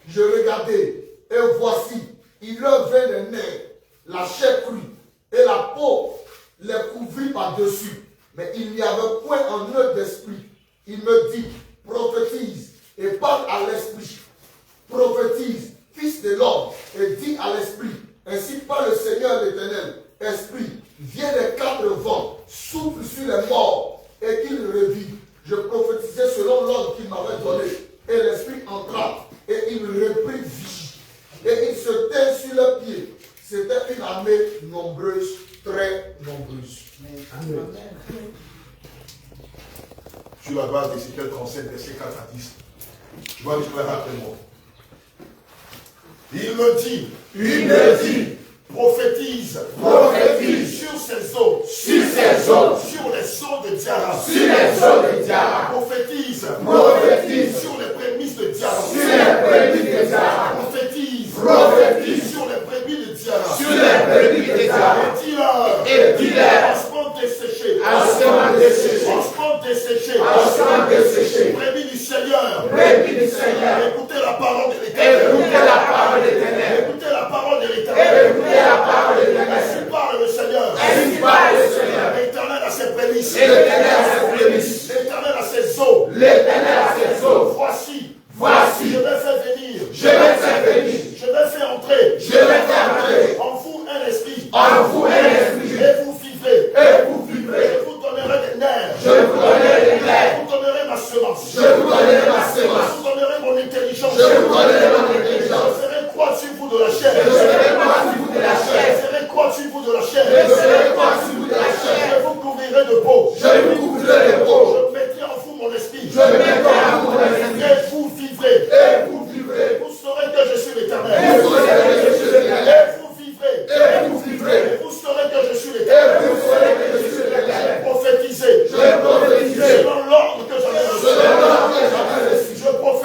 Je regardais. Et voici, il leur vint les nerfs, la chair crue, et la peau les couvrit par-dessus. Mais il n'y avait point en eux d'esprit. Il me dit, prophétise, et parle à l'esprit. Prophétise, fils de l'homme, et dis à l'esprit, ainsi parle le Seigneur l'Éternel, esprit, viens des quatre vents, souffle sur les morts, et qu'il revivent. Je prophétisais selon l'ordre qu'il m'avait donné, et l'esprit entra, et il reprit vie. Et ils se tinrent sur leurs pieds. C'était une armée nombreuse, très nombreuse. Amen. Sur la base d'Ézéchiel 37, verset 4 à 10. Tu vas déclarer après moi. Il me dit, prophétise sur ces eaux, sur les eaux de Diara, prophétise sur les prémices de Diara, prophétise sur les prémices de Diara, et dis-leur, ossements desséchés, prémis du Seigneur, écoutez la parole de l'Éternel, ainsi parle le Seigneur, l'Éternel a ses prémices, l'Éternel a ses eaux, voici, je vais faire venir, je vais faire entrer, en vous un esprit, et vous vivrez, je vous donnerai des nerfs, je vous donnerai ma semence, je vous donnerai mon intelligence, je ferai croître sur vous de la chair, je ferai croître sur vous de la chair, je vous couvrirai de peau, je mettrai en vous mon esprit, et vous vivrez, vous saurez que je suis l'Éternel, et vous vivrez, et vous saurez que je suis l'Éternel, prophétisez selon l'ordre que j'avais reçu, je prophétise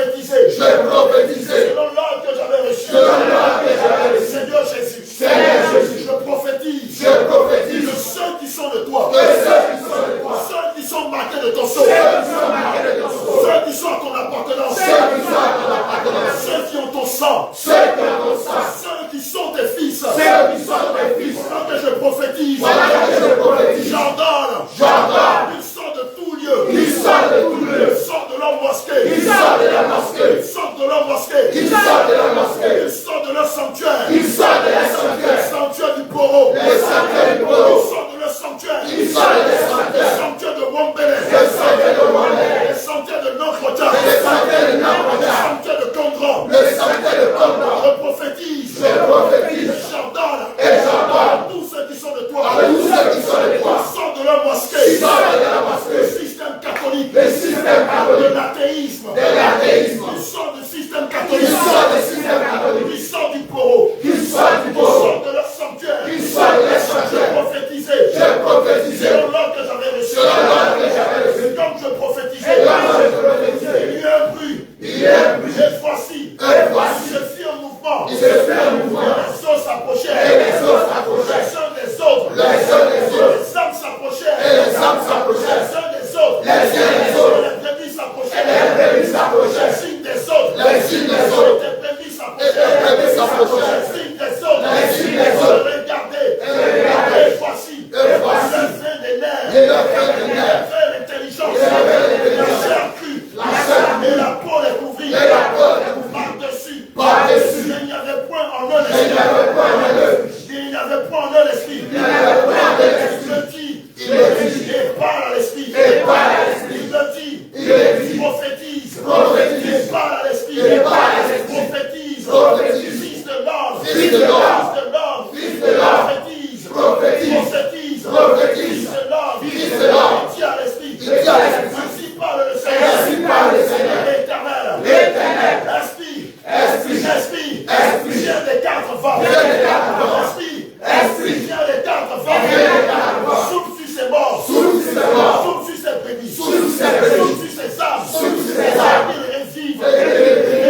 leur mosquée. Qu'ils sortent de leur mosquée. Qu'ils sortent de leur sanctuaire. Qu'ils sortent de leur sanctuaire. Le sanctuaire du Poro. Le sanctuaire du Poro. Qu'ils sortent de leur sanctuaire. Qu'ils sortent de leur sanctuaire. Le sanctuaire de Wombele. Le sanctuaire de Wombele. Le sanctuaire de Nokota. Le sanctuaire de Le Nokota. sanctuaire de Kondron. Le sanctuaire de Kondron. Je prophétise. Je prophétise. J'ordonne. Et j'ordonne. Tous ceux qui sont de toi. À tous ceux qui sont de toi. Ils sortent de leur mosquée. Ils sortent de leur mosquée. Le système catholique. Le système De catholique. l'athéisme. De l'athéisme. Ils sortent du système catholique. Ils sortent du système catholique. Ils sortent du Poro. Qu'ils sortent du Ils Poro. sortent de leur sanctuaire. Qu'ils sortent de leur J'ai sanctuaire. prophétisé. J'ai prophétisé. Selon l'ordre que j'avais reçu. Selon l'ordre que j'avais reçu. Et comme je prophétisais. Et comme je prophétisais. Il y a un bruit. Il y a un bruit. Et voici. Et voici. Je fis un mouvement. Il se fait un mouvement. Et les eaux s'approchaient. Et les eaux s'approchaient. Les uns des autres. Les uns des autres. Les âmes s'approchaient. Et les âmes s'approchaient. Les uns des autres. Les uns des autres. Les brebis s'approchaient. Et les brebis s'approchaient. Les signes des autres. Les signes des autres. Les brebis Et s'approchaient. les brebis s'approchaient. Les signes des autres. Les signes des autres. Regardez. regardez. Et voici. Et voici. Le fin des nerfs. Et le fin des nerfs. Le fin de l'intelligence. Et le fin de l'intelligence. La chair crue. La chair crue. Et la peau est couvrie. Et la peau est couvrie. Par-dessus. Par-dessus. Il n'y avait point en eux Et il n'y avait point en eux. Il n'y avait point en eux l'esprit. Il n'y avait point en eux l'esprit. Il le dit. Il le dit. Et parle à l'esprit. Et parle à l'esprit. Il le dit. Il le dit. Prophétise. Prophétise. Et parle à l'esprit. Et parle à l'esprit. Prophétise. Prophétise. Fils de l'homme. Fils de l'homme. Fils de l'homme. Fils de l'homme. Prophétise. Prophétise. Prophétise. Prophétise. Fils de l'homme. Fils de l'homme. Il dit à l'esprit. Il dit à l'esprit. Ainsi parle le Seigneur. Ainsi parle le Seigneur. L'éternel. L'éternel. Esprit. Esprit. Esprit. Esprit. Viens des quatre vents. Viens des quatre vents. Esprit. Esprit. Viens des quatre vents. Viens des quatre vents. Souffle sur ses morts. Souffle sur ses morts. Souffle sur ses brebis. Souffle sur ses brebis. Souffle sur ses âmes. Souffle sur ses âmes. Et qu'il revive. Et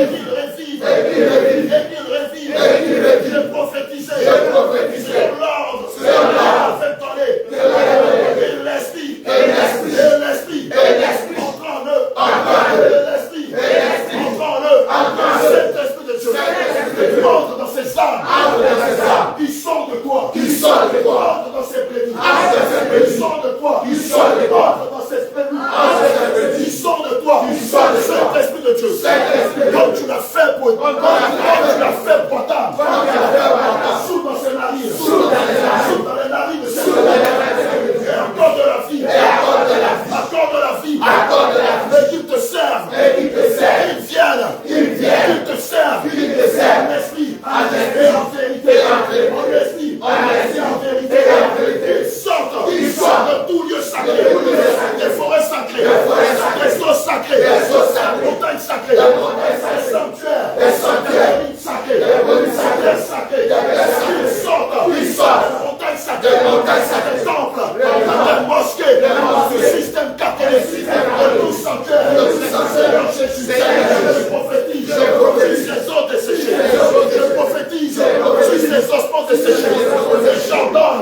qu'il revive. Et qu'il revive. Et qu'il revive. Et qu'il revive. Et qu'il revive. Je prophétisais. Je prophétisais. Sur l'ordre. Sur l'ordre. Fait parler. Et l'esprit. Et l'esprit. Et l'esprit. Et l'esprit. Entre en eux. Entre en eux. Et l'esprit. Et l'esprit. Entre en eux. Entre en eux. Cet esprit de Dieu. Cet esprit de Dieu. Entre dans ses âmes. Entre dans ses âmes. Ils sont de toi. Ils sont de toi. Entre dans ses brebis. Entre dans ses brebis. Ils sont de toi. Ils sont de toi. Entre dans ses brebis. Entre dans ses brebis. Ils sont de toi. Ils sont de toi. Cet esprit de Dieu. Cet esprit de Dieu. Comme tu l'as fait pour Comme tu l'as fait pour Adam. Comme tu l'as fait pour Adam. Souffle dans ses narines. Souffle dans les narines. Souffle dans les narines de ses Souffle dans les narines. Et encore de la vie. Et accorde de la vie. Accorde de la vie. Accorde de la vie. Et qu'il te serve. Et qu'il te serve. Qu'ils viennent. Qu'ils viennent. Qu'ils te servent. Qu'ils te servent. En esprit. En esprit. Et en vérité. Et en vérité. En esprit. En esprit. Et en vérité. Et en vérité. Ils sortent. Ils sortent. De tout lieu sacré. De tout lieu sacré. Des forêts sacrées. Des forêts sacrées. Des eaux sacrées. Des eaux sacrées. Des montagnes sacrées. Des montagnes sacrées. Des sanctuaires. Des sanctuaires. Des collines sacrées. Des collines sacrées. Des sacrés. Des sacrés. Ils sortent. Ils sortent. Des montagnes sacrées. Des montagnes sacrées. Des temples. temples. Des mosquées. Des mosquées. Du système catholique. Du système catholique. De tout sanctuaire. De tout sanctuaire. Seigneur Jésus. Seigneur Je prophétise. Je prophétise. Sur ces eaux desséchées. Sur ces eaux Je prophétise. Je prophétise. Sur ces ossements desséchés. Et j'ordonne.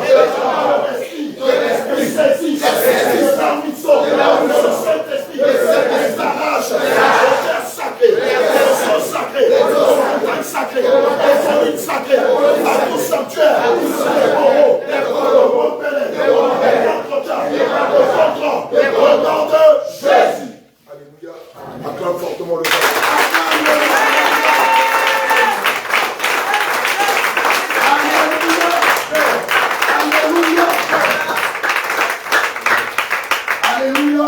Il saisit. De l'armitson. Le Saint-Esprit. Il s'arrache. Les terres sacrées. Les eaux sacrées. Les montagnes sacrées. Les collines sacrées. À tout sanctuaire. Les coraux. Les repelés. Les entretiens. Les contrats. Au nom de Jésus. Alléluia. Acclame fortement le Seigneur. Alléluia.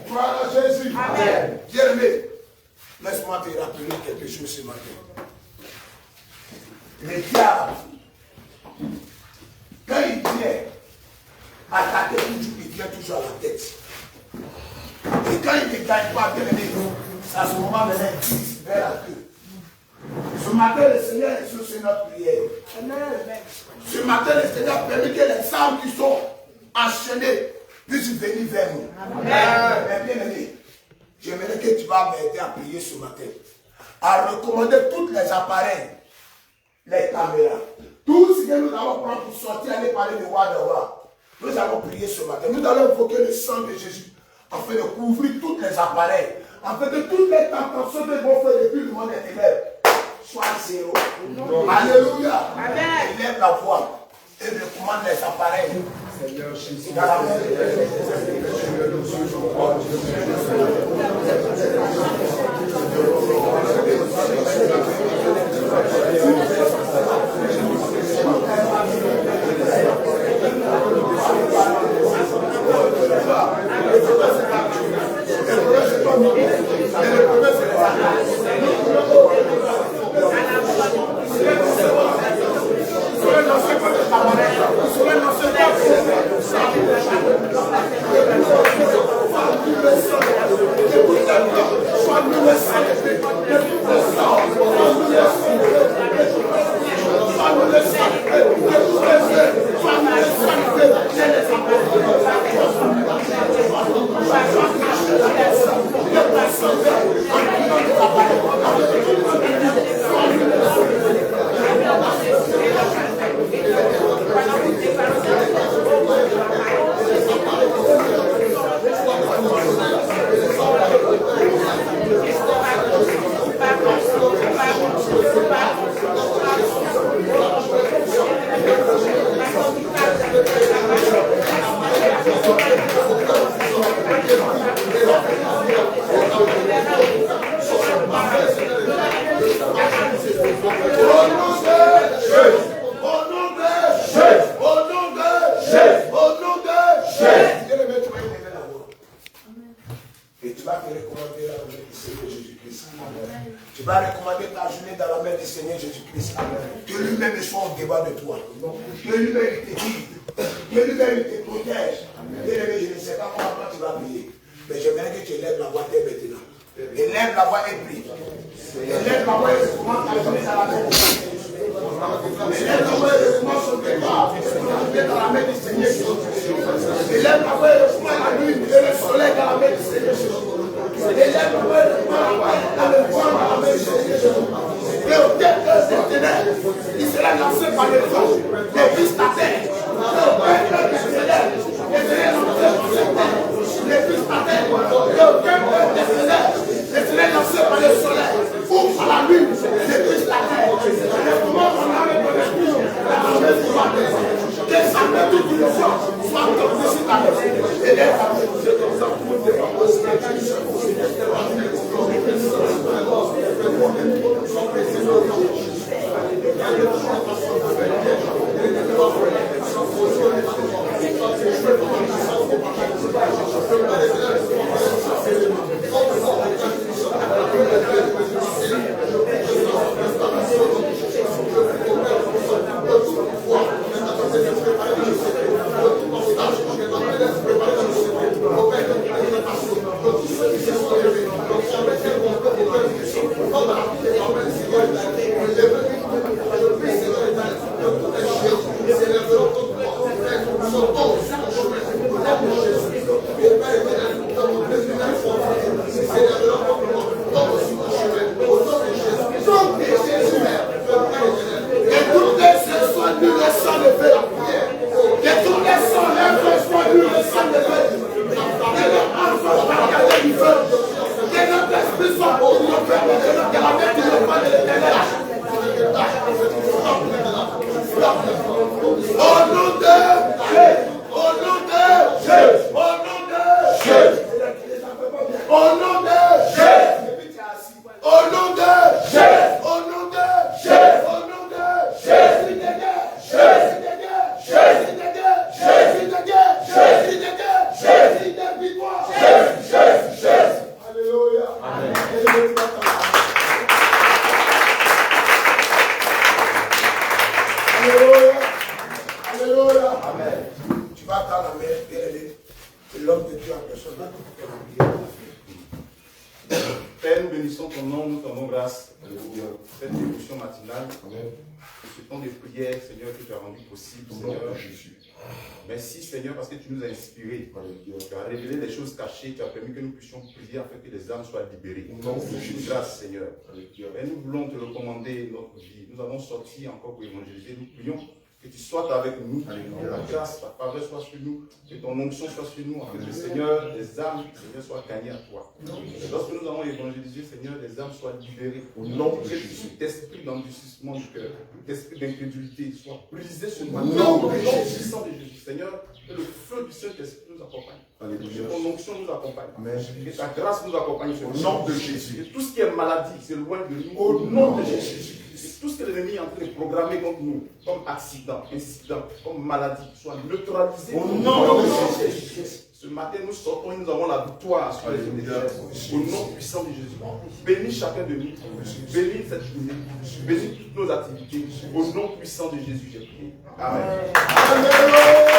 Gloire à Jésus. Bien-aimé, laisse-moi te rappeler quelque chose ce matin. Le diable, quand il vient attaquer toujours, il vient toujours à la tête. Et quand il ne gagne pas, bien-aimé, c'est à ce moment où il vise vers la queue. Ce matin, le Seigneur est sur notre prière. Ce matin, le Seigneur permet que les âmes qui sont enchaînées puissent venir vers nous. Mais bien aimé, j'aimerais que tu vas m'aider à prier ce matin. À recommander tous les appareils, les caméras, tout ce que nous allons prendre pour sortir, aller parler de roi de roi. Nous allons prier ce matin. Nous allons invoquer le sang de Jésus afin de couvrir tous les appareils. Afin que toutes les tentations que vont faire depuis le monde des ténèbres soient zéro. Alléluia. Élève la voix et recommande les appareils. Dans la main de Tu vas recommander ta journée dans la main du Seigneur Jésus-Christ. Que lui-même soit au débat de toi. Que lui-même te guide. Que lui-même te protège. Bien-aimé, je ne sais pas comment tu vas prier. Mais j'aimerais que tu élèves la voix dès maintenant. Élève la voix et prie. Élève la voix et recommande ta journée dans la main du Seigneur. Élève la voix et recommande son débat. Dans la main du Seigneur Jésus-Christ. Élève la voix et recommande la lune et le soleil dans la main du Seigneur Jésus-Christ. Élève la voix et recommande le vent dans la main du Seigneur Jésus-Christ. Et au terre des ténèbres, il sera lancé par les vents, les pistes à terre. Et au terre des ténèbres, il sera lancé par les vents, les pistes à terre. Et au terre des ténèbres, il sera lancé par le soleil, ou par la lune, les pistes à terre. Et comment on a le bénéfice de la main du matin. Que sa main toute illusion soit tombée sur ta main. Élève la main. Merci Seigneur parce que tu nous as inspirés. Tu as révélé les choses cachées, tu as permis que nous puissions prier afin que les âmes soient libérées. Grâce Seigneur. Et nous voulons te recommander notre vie. Nous avons sorti encore pour évangéliser. Nous prions que tu sois avec nous. Ta grâce, ta faveur soit sur nous. Que ton onction soit sur nous. Afin que Seigneur, les âmes, Seigneur, soient gagnées à toi. Et lorsque nous avons évangélisé, Seigneur, les âmes soient libérées. Au nom de Jésus. Que l'esprit d'endurcissement du cœur, l'esprit d'incrédulité soit brisé sur nous. Au nom de Jésus. Seigneur, que le feu du Saint-Esprit nous accompagne. Que ton onction nous accompagne. Que ta grâce nous accompagne. Au nom de Jésus. Que tout ce qui est maladie, c'est loin de nous. Au nom de Jésus. Que tout ce que l'ennemi est en train de programmer contre nous, comme accident, incident, comme maladie, soit neutralisé. Au nom de Jésus. Ce matin, nous sortons et nous avons la victoire sur les ennemis. Au nom puissant de Jésus. Bénis chacun de nous. Bénis cette journée. Bénis toutes nos activités. Au nom puissant de Jésus, j'ai prié. Amen. Amen.